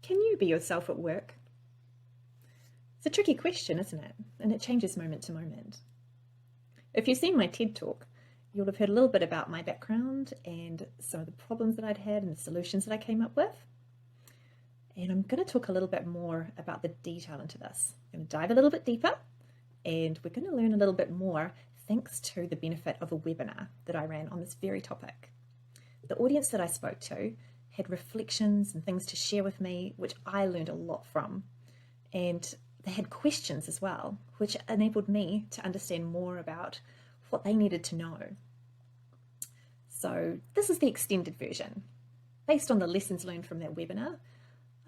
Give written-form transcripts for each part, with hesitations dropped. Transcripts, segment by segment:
Can you be yourself at work? It's a tricky question, isn't it? And it changes moment to moment. If you've seen my TED Talk, you'll have heard a little bit about my background and some of the problems that I'd had and the solutions that I came up with. And I'm going to talk a little bit more about the detail into this. I'm going to dive a little bit deeper, and we're going to learn a little bit more thanks to the benefit of a webinar that I ran on this very topic. The audience that I spoke to had reflections and things to share with me, which I learned a lot from. And they had questions as well, which enabled me to understand more about what they needed to know. So this is the extended version. Based on the lessons learned from that webinar,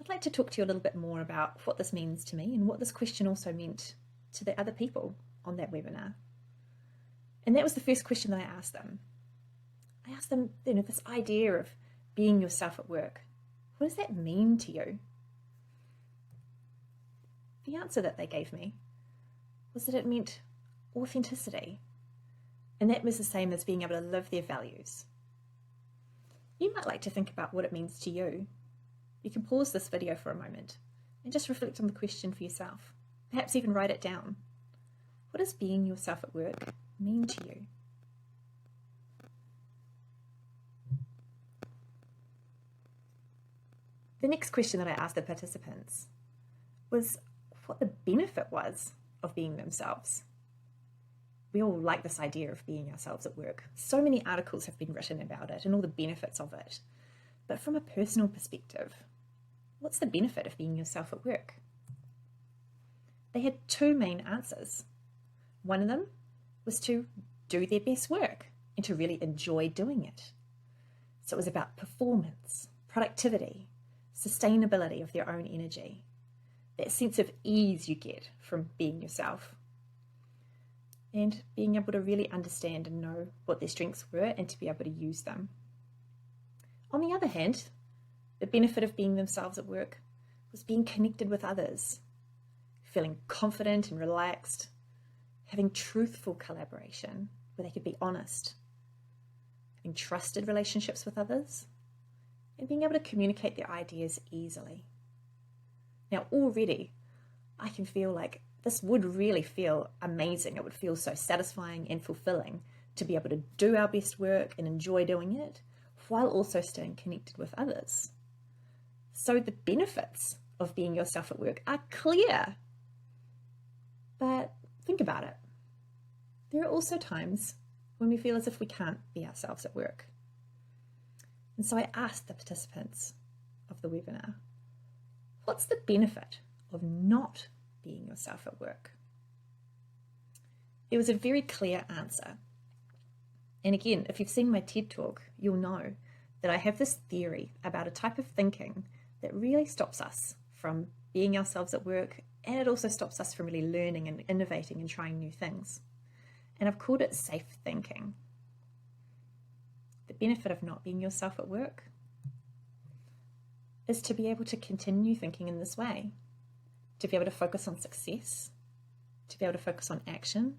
I'd like to talk to you a little bit more about what this means to me and what this question also meant to the other people on that webinar. And that was the first question that I asked them. I asked them, this idea of being yourself at work, what does that mean to you? The answer that they gave me was that it meant authenticity. And that was the same as being able to live their values. You might like to think about what it means to you. You can pause this video for a moment and just reflect on the question for yourself. Perhaps even write it down. What does being yourself at work mean to you? The next question that I asked the participants was what the benefit was of being themselves. We all like this idea of being ourselves at work. So many articles have been written about it and all the benefits of it. But from a personal perspective, what's the benefit of being yourself at work? They had two main answers. One of them was to do their best work and to really enjoy doing it. So it was about performance, productivity, sustainability of their own energy, that sense of ease you get from being yourself, and being able to really understand and know what their strengths were and to be able to use them. On the other hand, the benefit of being themselves at work was being connected with others, feeling confident and relaxed, having truthful collaboration where they could be honest, having trusted relationships with others, and being able to communicate their ideas easily. Now already I can feel like this would really feel amazing. It would feel so satisfying and fulfilling to be able to do our best work and enjoy doing it while also staying connected with others. So the benefits of being yourself at work are clear. But think about it. There are also times when we feel as if we can't be ourselves at work. And so I asked the participants of the webinar, what's the benefit of not being yourself at work? There was a very clear answer. And again, if you've seen my TED Talk, you'll know that I have this theory about a type of thinking that really stops us from being ourselves at work, and it also stops us from really learning and innovating and trying new things. And I've called it safe thinking. The benefit of not being yourself at work is to be able to continue thinking in this way, to be able to focus on success, to be able to focus on action,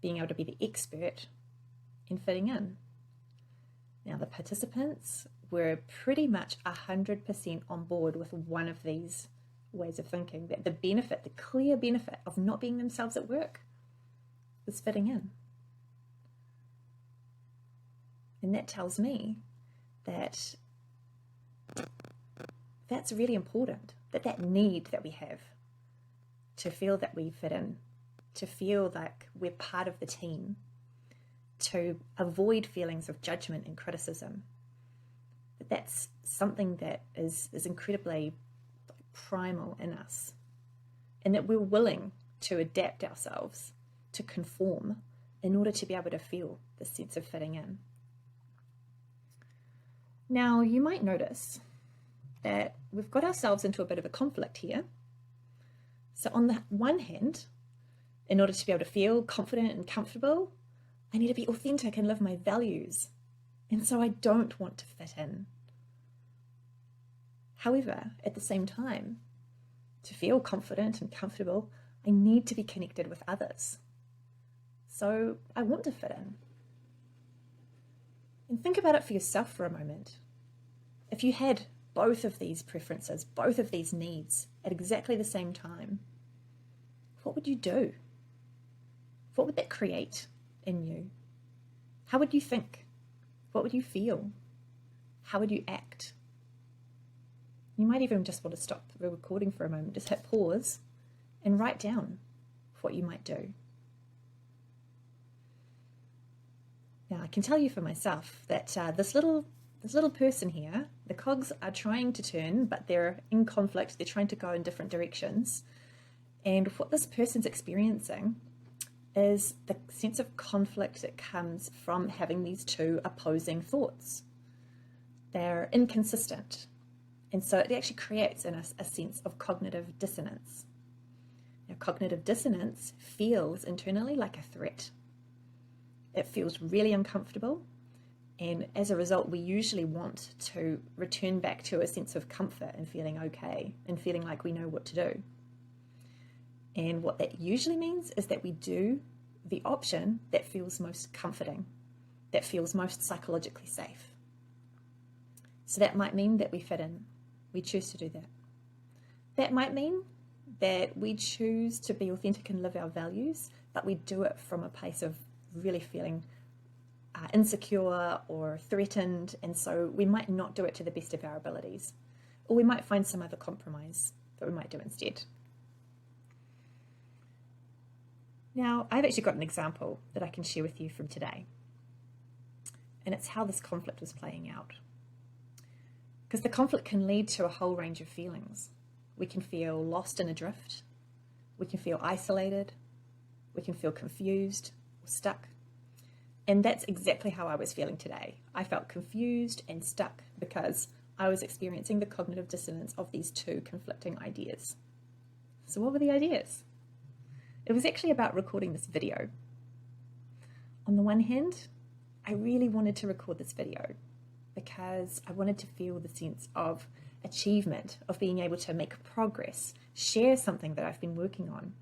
being able to be the expert in fitting in. Now the participants were pretty much 100% on board with one of these ways of thinking, that the benefit, the clear benefit of not being themselves at work was fitting in. And that tells me that that's really important, that need that we have to feel that we fit in, to feel like we're part of the team, to avoid feelings of judgment and criticism. That's something that is incredibly primal in us, and that we're willing to adapt ourselves, to conform in order to be able to feel the sense of fitting in. Now, you might notice that we've got ourselves into a bit of a conflict here. So on the one hand, in order to be able to feel confident and comfortable, I need to be authentic and live my values. And so I don't want to fit in. However, at the same time, to feel confident and comfortable, I need to be connected with others. So I want to fit in. And think about it for yourself for a moment. If you had both of these preferences, both of these needs at exactly the same time, what would you do? What would that create in you? How would you think? What would you feel? How would you act? You might even just want to stop the recording for a moment, just hit pause and write down what you might do. Now, I can tell you for myself that this little person here, the cogs are trying to turn, but they're in conflict. They're trying to go in different directions. And what this person's experiencing is the sense of conflict that comes from having these two opposing thoughts. They're inconsistent. And so it actually creates in us a sense of cognitive dissonance. Now, cognitive dissonance feels internally like a threat. It feels really uncomfortable. And as a result, we usually want to return back to a sense of comfort and feeling okay and feeling like we know what to do. And what that usually means is that we do the option that feels most comforting, that feels most psychologically safe. So that might mean that we fit in. We choose to do that. That might mean that we choose to be authentic and live our values, but we do it from a place of really feeling insecure or threatened, and so we might not do it to the best of our abilities. Or we might find some other compromise that we might do instead. Now, I've actually got an example that I can share with you from today, and it's how this conflict was playing out. Because the conflict can lead to a whole range of feelings. We can feel lost and adrift. We can feel isolated. We can feel confused or stuck. And that's exactly how I was feeling today. I felt confused and stuck because I was experiencing the cognitive dissonance of these two conflicting ideas. So what were the ideas? It was actually about recording this video. On the one hand, I really wanted to record this video because I wanted to feel the sense of achievement, of being able to make progress, share something that I've been working on.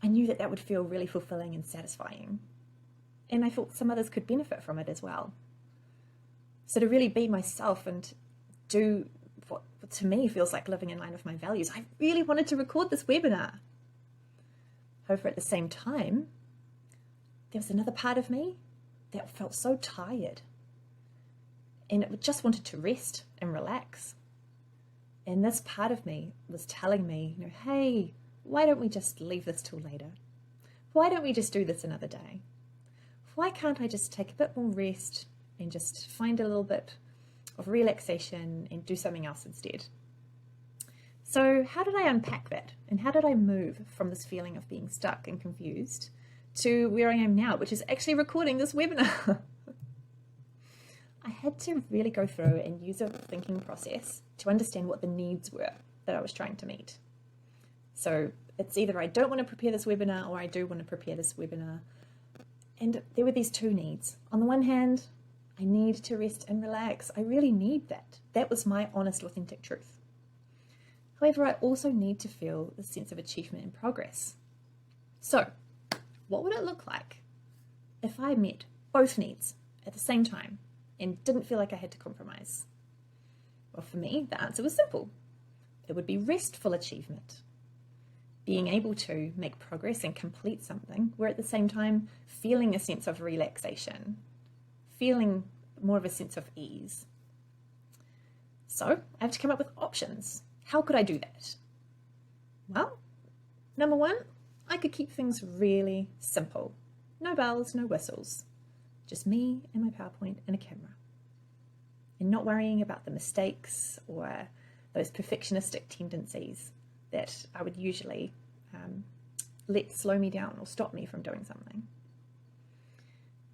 I knew that that would feel really fulfilling and satisfying. And I thought some others could benefit from it as well. So to really be myself and do what to me feels like living in line with my values, I really wanted to record this webinar. However, at the same time, there was another part of me that felt so tired. And it just wanted to rest and relax. And this part of me was telling me, hey, why don't we just leave this till later? Why don't we just do this another day? Why can't I just take a bit more rest and just find a little bit of relaxation and do something else instead? So how did I unpack that? And how did I move from this feeling of being stuck and confused to where I am now, which is actually recording this webinar? I had to really go through and use a thinking process to understand what the needs were that I was trying to meet. So it's either I don't want to prepare this webinar or I do want to prepare this webinar. And there were these two needs. On the one hand, I need to rest and relax. I really need that. That was my honest, authentic truth. However, I also need to feel the sense of achievement and progress. So what would it look like if I met both needs at the same time and didn't feel like I had to compromise? Well, for me, the answer was simple. It would be restful achievement. Being able to make progress and complete something, where at the same time feeling a sense of relaxation, feeling more of a sense of ease. So I have to come up with options. How could I do that? Well, number one, I could keep things really simple. No bells, no whistles. Just me and my PowerPoint and a camera. And not worrying about the mistakes or those perfectionistic tendencies that I would usually let slow me down or stop me from doing something.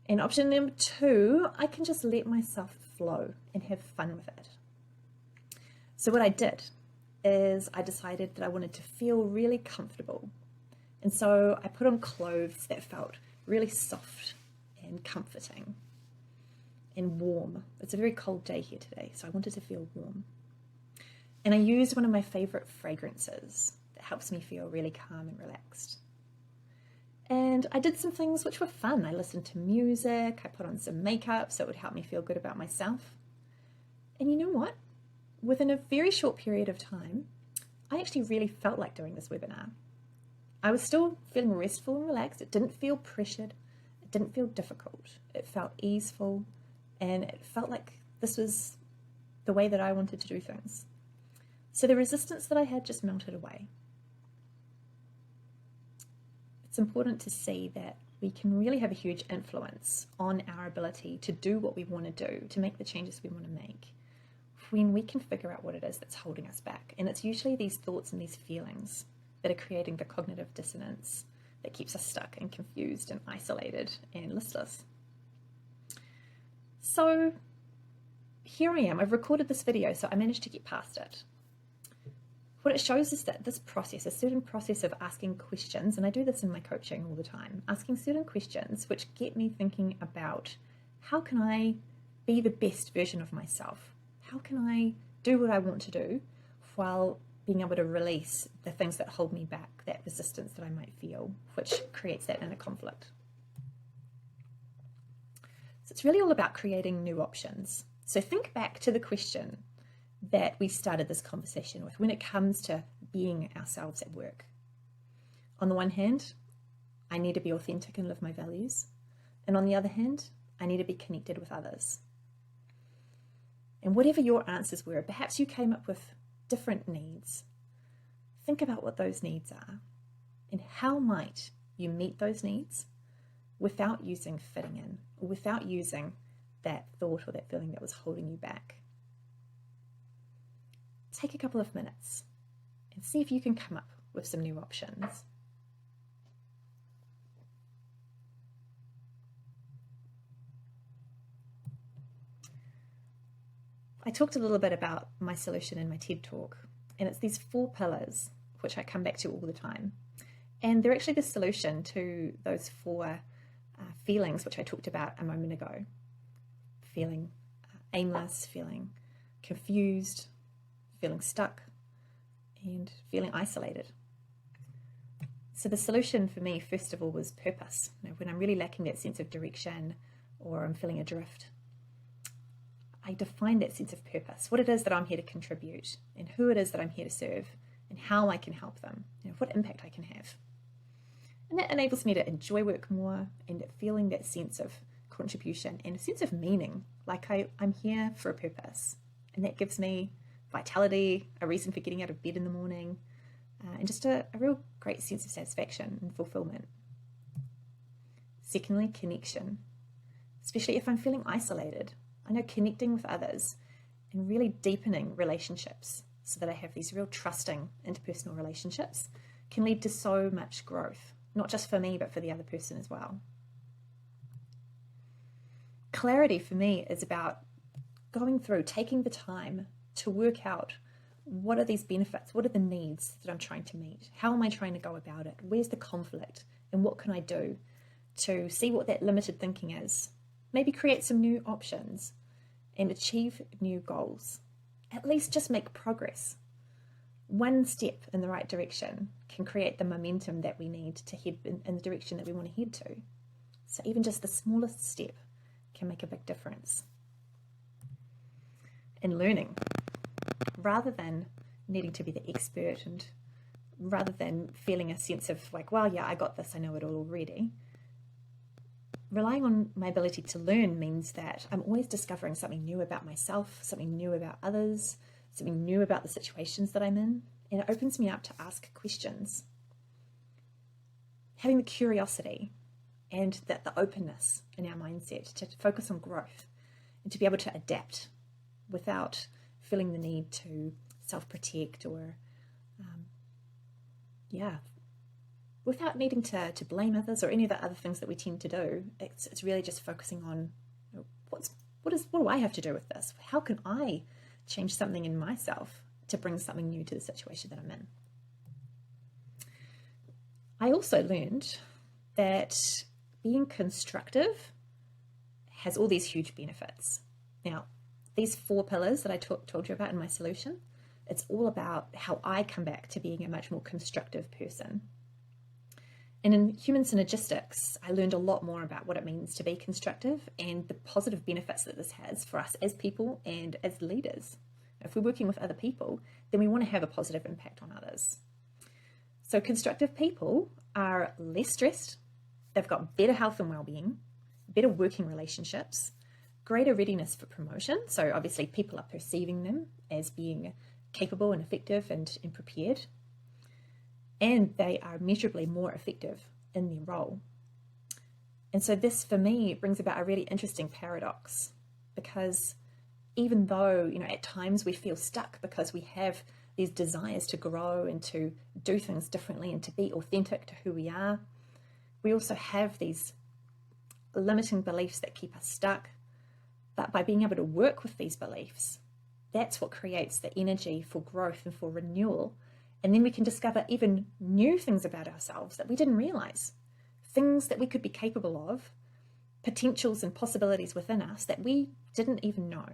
And option number two, I can just let myself flow and have fun with it. So what I did is I decided that I wanted to feel really comfortable. And so I put on clothes that felt really soft and comforting and warm. It's a very cold day here today, so I wanted to feel warm. And I used one of my favorite fragrances that helps me feel really calm and relaxed. And I did some things which were fun. I listened to music, I put on some makeup so it would help me feel good about myself. And you know what? within a very short period of time, I actually really felt like doing this webinar. I was still feeling restful and relaxed. It didn't feel pressured. It didn't feel difficult. It felt easeful, and it felt like this was the way that I wanted to do things. So the resistance that I had just melted away. It's important to see that we can really have a huge influence on our ability to do what we want to do, to make the changes we want to make, when we can figure out what it is that's holding us back. And it's usually these thoughts and these feelings that are creating the cognitive dissonance that keeps us stuck and confused and isolated and listless. So here I am. I've recorded this video, so I managed to get past it. What it shows is that this process, a certain process of asking questions, and I do this in my coaching all the time, asking certain questions which get me thinking about how can I be the best version of myself? How can I do what I want to do while being able to release the things that hold me back, that resistance that I might feel, which creates that inner conflict. So it's really all about creating new options. So think back to the question that we started this conversation with when it comes to being ourselves at work. On the one hand, I need to be authentic and live my values. And on the other hand, I need to be connected with others. And whatever your answers were, perhaps you came up with different needs. Think about what those needs are and how might you meet those needs without using fitting in, or without using that thought or that feeling that was holding you back. Take a couple of minutes and see if you can come up with some new options. I talked a little bit about my solution in my TED talk, and it's these 4 pillars which I come back to all the time. And they're actually the solution to those 4 feelings which I talked about a moment ago. Feeling aimless, feeling confused, feeling stuck, and feeling isolated. So the solution for me, first of all, was purpose. When I'm really lacking that sense of direction or I'm feeling adrift, I define that sense of purpose, what it is that I'm here to contribute and who it is that I'm here to serve and how I can help them, what impact I can have. And that enables me to enjoy work more and feeling that sense of contribution and a sense of meaning, like I'm here for a purpose. And that gives me vitality, a reason for getting out of bed in the morning, and just a real great sense of satisfaction and fulfillment. Secondly, connection, especially if I'm feeling isolated. I know connecting with others and really deepening relationships so that I have these real trusting interpersonal relationships can lead to so much growth, not just for me, but for the other person as well. Clarity for me is about going through, taking the time to work out what are these benefits, what are the needs that I'm trying to meet, how am I trying to go about it, where's the conflict, and what can I do to see what that limited thinking is, maybe create some new options and achieve new goals, at least just make progress. One step in the right direction can create the momentum that we need to head in the direction that we want to head to. So even just the smallest step can make a big difference. In learning, rather than needing to be the expert and rather than feeling a sense of like, well, yeah, I got this, I know it all already, relying on my ability to learn means that I'm always discovering something new about myself, something new about others, something new about the situations that I'm in, and it opens me up to ask questions. Having the curiosity and the openness in our mindset to focus on growth and to be able to adapt without feeling the need to self-protect or, without needing to blame others or any of the other things that we tend to do. It's really just focusing on what do I have to do with this? How can I change something in myself to bring something new to the situation that I'm in? I also learned that being constructive has all these huge benefits. Now, these 4 pillars that I told you about in my solution, it's all about how I come back to being a much more constructive person. And in human synergistics, I learned a lot more about what it means to be constructive and the positive benefits that this has for us as people and as leaders. If we're working with other people, then we want to have a positive impact on others. So constructive people are less stressed, they've got better health and well-being, better working relationships, greater readiness for promotion. So obviously people are perceiving them as being capable and effective and prepared. And they are measurably more effective in their role. And so this, for me, brings about a really interesting paradox, because even though, at times we feel stuck because we have these desires to grow and to do things differently and to be authentic to who we are, we also have these limiting beliefs that keep us stuck. But by being able to work with these beliefs, that's what creates the energy for growth and for renewal. And then we can discover even new things about ourselves that we didn't realize, things that we could be capable of, potentials and possibilities within us that we didn't even know.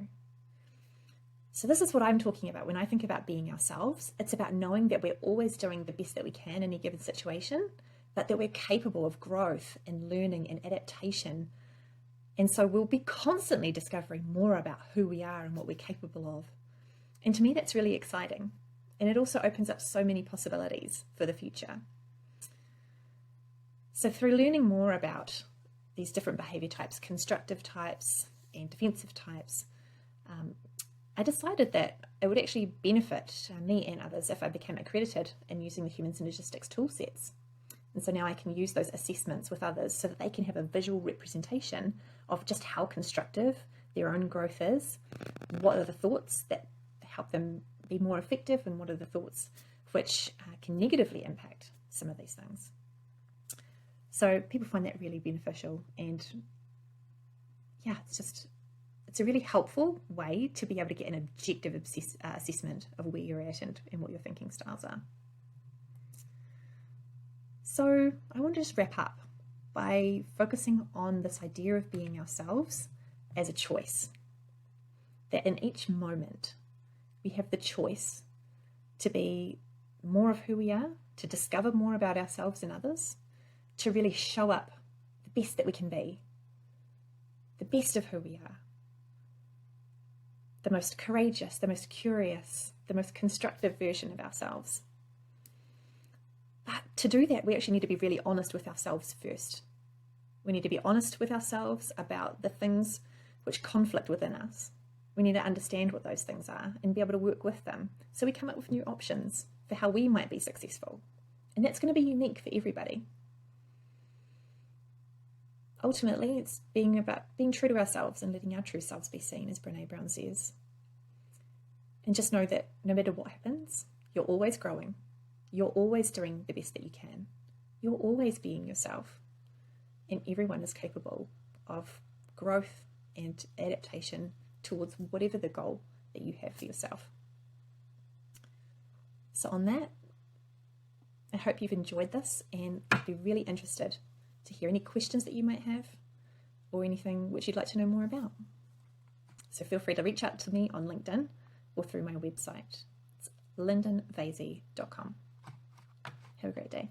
So this is what I'm talking about when I think about being ourselves. It's about knowing that we're always doing the best that we can in a given situation, but that we're capable of growth and learning and adaptation. And so we'll be constantly discovering more about who we are and what we're capable of. And to me, that's really exciting. And it also opens up so many possibilities for the future. So through learning more about these different behavior types, constructive types and defensive types, I decided that it would actually benefit me and others if I became accredited in using the human synergistics tool sets. And so now I can use those assessments with others so that they can have a visual representation of just how constructive their own growth is, what are the thoughts that help them be more effective, and what are the thoughts which can negatively impact some of these things. So people find that really beneficial, and yeah, it's a really helpful way to be able to get an objective assessment of where you're at and what your thinking styles are. So I want to just wrap up by focusing on this idea of being ourselves as a choice. That in each moment, we have the choice to be more of who we are, to discover more about ourselves and others, to really show up the best that we can be, the best of who we are, the most courageous, the most curious, the most constructive version of ourselves. But to do that, we actually need to be really honest with ourselves first. We need to be honest with ourselves about the things which conflict within us. We need to understand what those things are and be able to work with them so we come up with new options for how we might be successful. And that's going to be unique for everybody. Ultimately, it's about being true to ourselves and letting our true selves be seen, as Brené Brown says. And just know that no matter what happens, you're always growing. You're always doing the best that you can. You're always being yourself. And everyone is capable of growth and adaptation towards whatever the goal that you have for yourself. So on that, I hope you've enjoyed this, and I'd be really interested to hear any questions that you might have or anything which you'd like to know more about. So feel free to reach out to me on LinkedIn or through my website. It's lindenvasey.com. Have a great day.